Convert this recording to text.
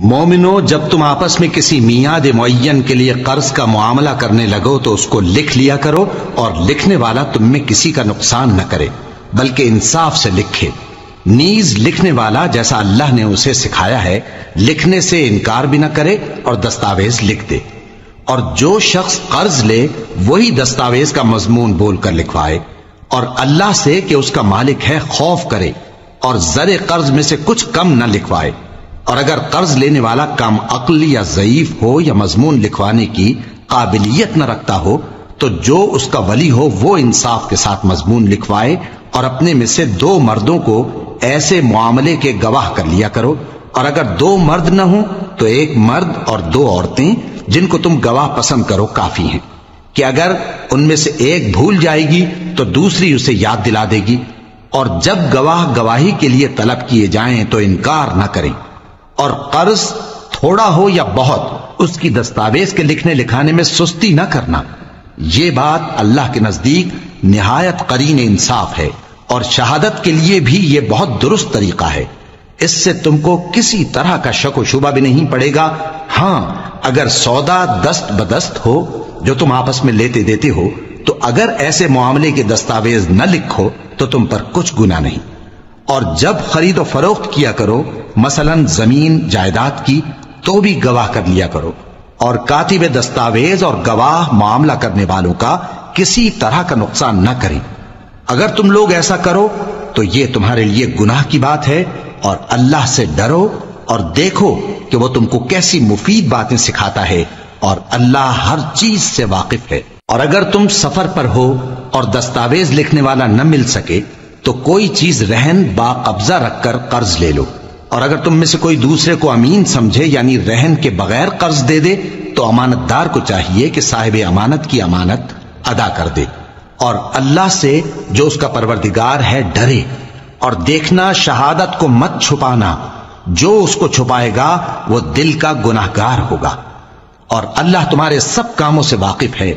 مومنو، جب تم آپس میں کسی میعاد معین کے لیے قرض کا معاملہ کرنے لگو تو اس کو لکھ لیا کرو، اور لکھنے والا تم میں کسی کا نقصان نہ کرے بلکہ انصاف سے لکھے۔ نیز لکھنے والا جیسا اللہ نے اسے سکھایا ہے لکھنے سے انکار بھی نہ کرے اور دستاویز لکھ دے، اور جو شخص قرض لے وہی دستاویز کا مضمون بول کر لکھوائے، اور اللہ سے کہ اس کا مالک ہے خوف کرے، اور زر قرض میں سے کچھ کم نہ لکھوائے۔ اور اگر قرض لینے والا کم عقل یا ضعیف ہو یا مضمون لکھوانے کی قابلیت نہ رکھتا ہو تو جو اس کا ولی ہو وہ انصاف کے ساتھ مضمون لکھوائے، اور اپنے میں سے 2 مردوں کو ایسے معاملے کے گواہ کر لیا کرو، اور اگر 2 مرد نہ ہوں تو 1 مرد اور 2 عورتیں جن کو تم گواہ پسند کرو کافی ہیں، کہ اگر ان میں سے ایک بھول جائے گی تو دوسری اسے یاد دلا دے گی، اور جب گواہ گواہی کے لیے طلب کیے جائیں تو انکار نہ کریں۔ اور قرض تھوڑا ہو یا بہت اس کی دستاویز کے لکھنے لکھانے میں سستی نہ کرنا، یہ بات اللہ کے نزدیک نہایت قرین انصاف ہے، اور شہادت کے لیے بھی یہ بہت درست طریقہ ہے۔ اس سے تم کو کسی طرح کا شک و شبہ بھی نہیں پڑے گا۔ ہاں، اگر سودا دست بدست ہو جو تم آپس میں لیتے دیتے ہو تو اگر ایسے معاملے کے دستاویز نہ لکھو تو تم پر کچھ گناہ نہیں۔ اور جب خرید و فروخت کیا کرو، مثلا زمین جائیداد کی، تو بھی گواہ کر لیا کرو، اور کاتب دستاویز اور گواہ معاملہ کرنے والوں کا کسی طرح کا نقصان نہ کریں۔ اگر تم لوگ ایسا کرو تو یہ تمہارے لیے گناہ کی بات ہے، اور اللہ سے ڈرو اور دیکھو کہ وہ تم کو کیسی مفید باتیں سکھاتا ہے، اور اللہ ہر چیز سے واقف ہے۔ اور اگر تم سفر پر ہو اور دستاویز لکھنے والا نہ مل سکے تو کوئی چیز رہن با قبضہ رکھ کر قرض لے لو، اور اگر تم میں سے کوئی دوسرے کو امین سمجھے یعنی رہن کے بغیر قرض دے دے تو امانت دار کو چاہیے کہ صاحب امانت کی امانت ادا کر دے، اور اللہ سے جو اس کا پروردگار ہے ڈرے، اور دیکھنا شہادت کو مت چھپانا، جو اس کو چھپائے گا وہ دل کا گناہگار ہوگا، اور اللہ تمہارے سب کاموں سے واقف ہے۔